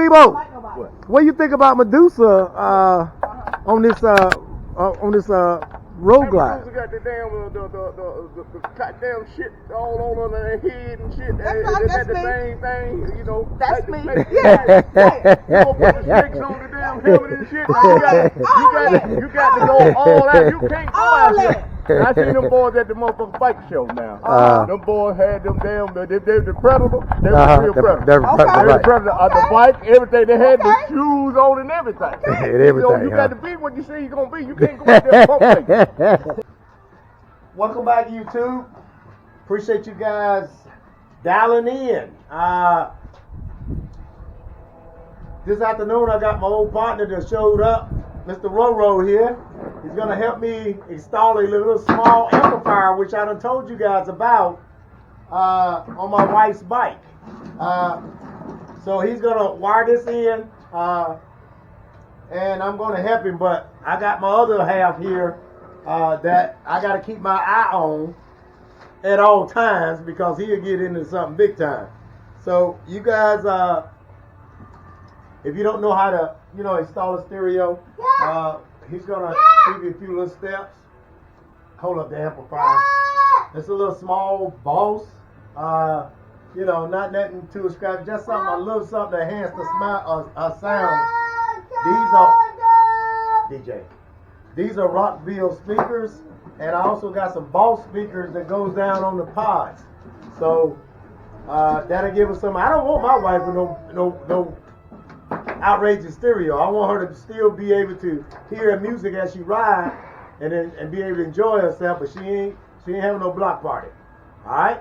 Debo, What? what do you think about Medusa on this road glide? Medusa got the damn the goddamn shit all on her head and shit. That's That the me. same thing, you know. That's like me. The Yeah. You gonna put the snakes on the damn helmet and shit. You got to go all out. You can't go All out that. there. I seen them boys at the motherfucking bike show now. Them boys had them damn, they the Predator. They was real Predator. They're Okay. They right. the Predator. The bike, everything. They had the Okay. shoes on and everything. And everything, You huh? got to be what you say you're going to be. You can't go out there and pump like Welcome back, YouTube. Appreciate you guys dialing in. This afternoon, I got my old partner that showed up, Mr. Roro here. He's going to help me install a little small amplifier, which I done told you guys about on my wife's bike. So he's going to wire this in, and I'm going to help him, but I got my other half here that I got to keep my eye on at all times because he'll get into something big time. So you guys, if you don't know how to, install a stereo, he's gonna give you a few little steps. Hold up the amplifier. It's a little small Boss. Not nothing too scratchy, just a little something to enhance the sound. These are Rockville speakers, and I also got some Boss speakers that goes down on the pods. So that'll give us some. I don't want my wife with no outrageous stereo. I want her to still be able to hear music as she rides and be able to enjoy herself, but she ain't having no block party. All right.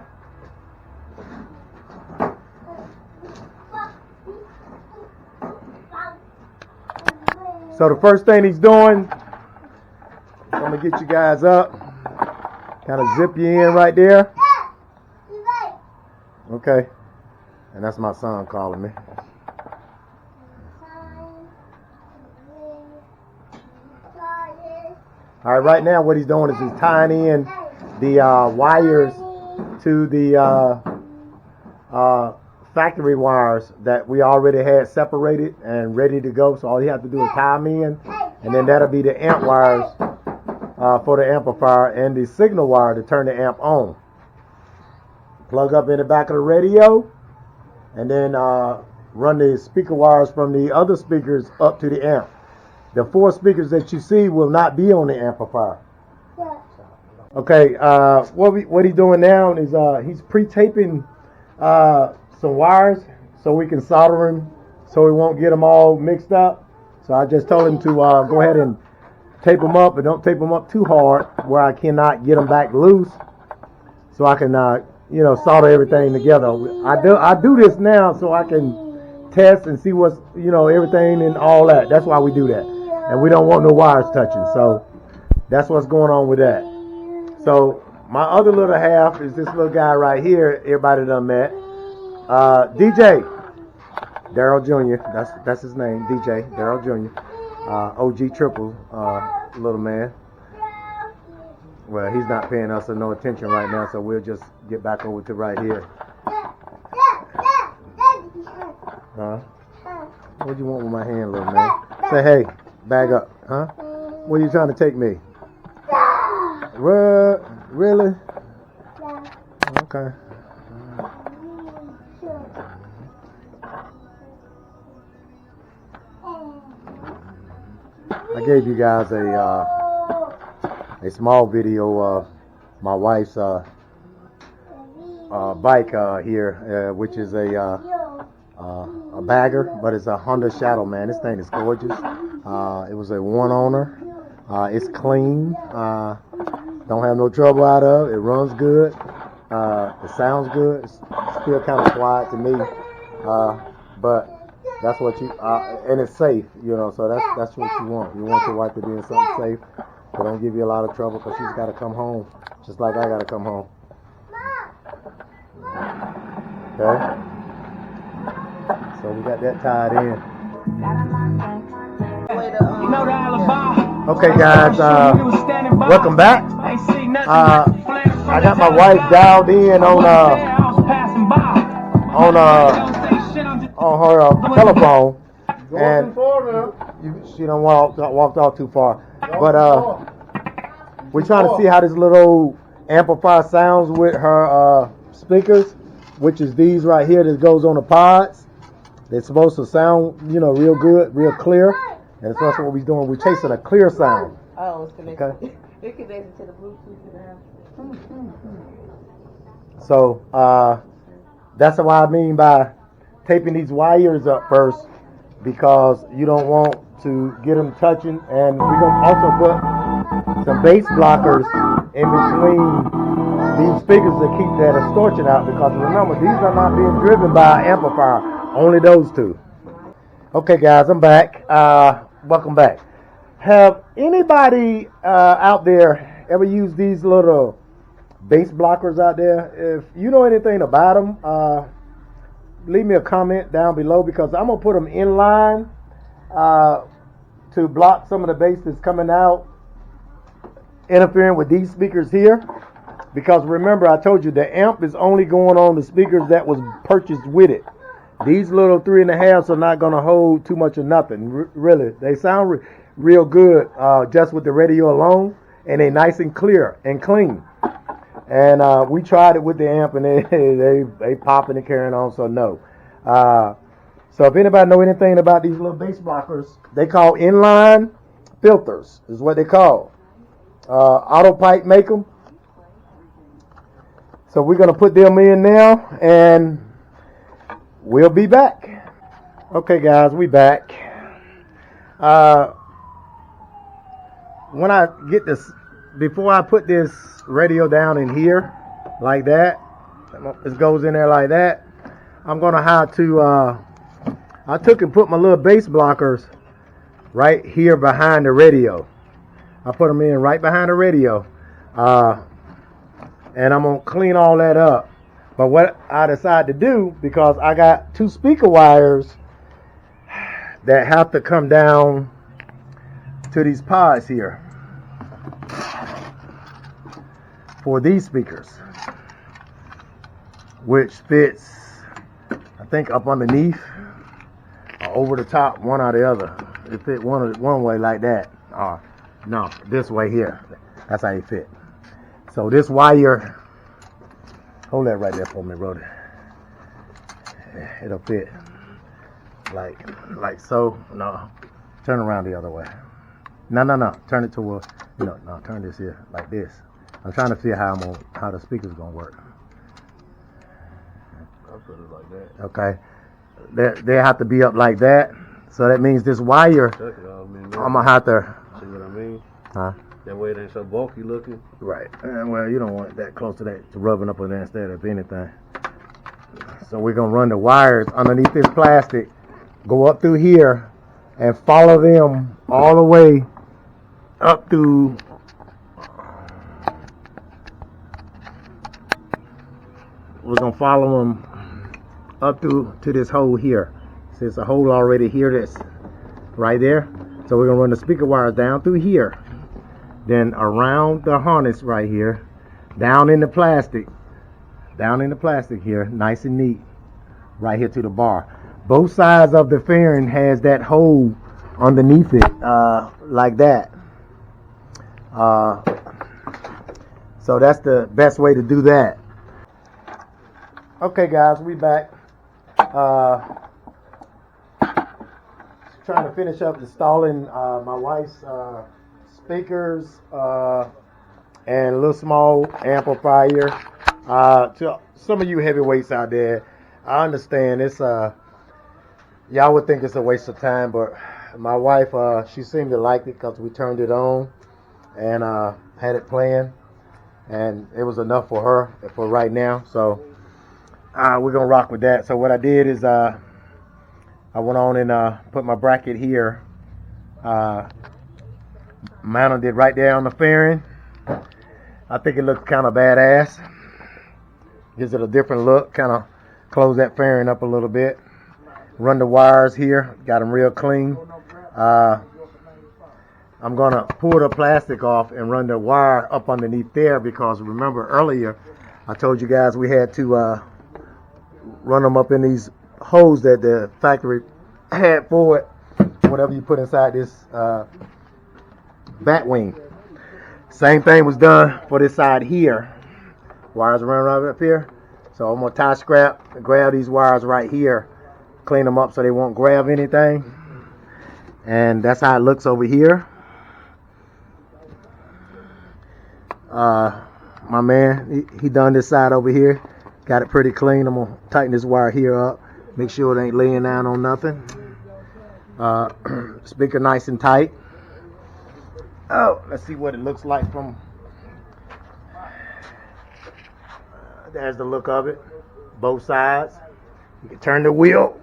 So the first thing he's doing, I'm gonna get you guys up, kind of zip you in right there. Okay, and that's my son calling me. All right, right now what he's doing is he's tying in the wires to the factory wires that we already had separated and ready to go. So all you have to do is tie them in, and then that'll be the amp wires for the amplifier and the signal wire to turn the amp on. Plug up in the back of the radio, and then run the speaker wires from the other speakers up to the amp. The 4 speakers that you see will not be on the amplifier. Okay, what he's doing now is he's pre-taping some wires so we can solder them so we won't get them all mixed up. So I just told him to go ahead and tape them up, but don't tape them up too hard where I cannot get them back loose, so I can solder everything together. I do this now so I can test and see what's everything and all that. That's why we do that, and we don't want no wires touching. So that's what's going on with that. So my other little half is this little guy right here. Everybody done met. DJ Daryl Jr. That's his name. DJ Daryl Jr. OG Triple little man. Well, he's not paying us no attention right now, so we'll just get back over to right here. What do you want with my hand, little man? Say hey, bag up, huh? Where you trying to take me? What? Really? Okay. I gave you guys a small video of my wife's bike here, which is a bagger, but it's a Honda Shadow, man. This thing is gorgeous. It was a one owner. It's clean. Don't have no trouble out of it. It runs good. It sounds good. It's still kind of quiet to me, but that's what you and it's safe, So that's what you want. You want your wife to be in something safe, but don't give you a lot of trouble because she's got to come home, just like I got to come home. Okay. So we got that tied in. Okay, guys. Welcome back. I got my wife dialed in on on her telephone, and Too far now. she done walked off too far. But we're trying to see how this little amplifier sounds with her speakers, which is these right here that goes on the pods. They're supposed to sound, real good, real clear, and that's what we're doing. We're chasing a clear sound. Oh, it's connected. Okay. It's connected to the Bluetooth now. So that's what I mean by taping these wires up first, because you don't want to get them touching. And we're going to also put some bass blockers in between these speakers to keep that distortion out, because remember, these are not being driven by an amplifier, only those two. Okay guys, I'm back. Welcome back. Have anybody out there ever used these little bass blockers out there? If you know anything about them, leave me a comment down below, because I'm going to put them in line to block some of the bass that's coming out, interfering with these speakers here. Because remember, I told you the amp is only going on the speakers that was purchased with it. These little 3.5s are not going to hold too much of nothing. Really, they sound real good just with the radio alone, and they nice and clear and clean. And we tried it with the amp, and they popping and carrying on. So no. So if anybody know anything about these little bass blockers, they call inline filters is what they call. Autopipe make them. So we're going to put them in now, and we'll be back. Okay, guys, we back. When I get this, before I put this radio down in here, like that, this goes in there like that, I'm going to have to, I took and put my little bass blockers right here behind the radio. I put them in right behind the radio. And I'm going to clean all that up. But what I decided to do, because I got two speaker wires that have to come down to these pods here for these speakers, which fits, I think, up underneath or over the top, one or the other. It fit one way like that. No, this way here. That's how it fit. So this wire, hold that right there for me, brother. It'll fit like so. No, turn around the other way. No. Turn it toward, no, turn this here like this. I'm trying to see how the speaker's gonna work. I'll put it like that. Okay, they have to be up like that. So that means this wire, I'm gonna have to. See what I mean? Huh? That way it ain't so bulky looking. Right. Well, you don't want it that close to that, to rubbing up on that instead of anything. So we're going to run the wires underneath this plastic, go up through here, and follow them all the way up through we're going to follow them up through to this hole here. See, there's a hole already here that's right there. So we're going to run the speaker wires down through here. Then around the harness right here, down in the plastic here, nice and neat, right here to the bar. Both sides of the fairing has that hole underneath it, like that. So that's the best way to do that. Okay, guys, we back. Trying to finish up installing my wife's speakers and a little small amplifier. To some of you heavyweights out there, I understand it's y'all would think it's a waste of time, but my wife, she seemed to like it because we turned it on and had it playing, and it was enough for her for right now. So we're gonna rock with that. So what I did is I went on and put my bracket here, mounted it right there on the fairing. I think it looks kind of badass. Gives it a different look. Kind of close that fairing up a little bit. Run the wires here. Got them real clean. I'm going to pull the plastic off and run the wire up underneath there, because remember earlier I told you guys we had to run them up in these hose that the factory had for it. Whatever you put inside this bat wing. Same thing was done for this side here. Wires run right up here. So I'm gonna tie scrap and grab these wires right here, clean them up so they won't grab anything. And that's how it looks over here. My man, he done this side over here. Got it pretty clean. I'm gonna tighten this wire here up. Make sure it ain't laying down on nothing. Speaker nice and tight. Oh, let's see what it looks like from. There's the look of it. Both sides. You can turn the wheel.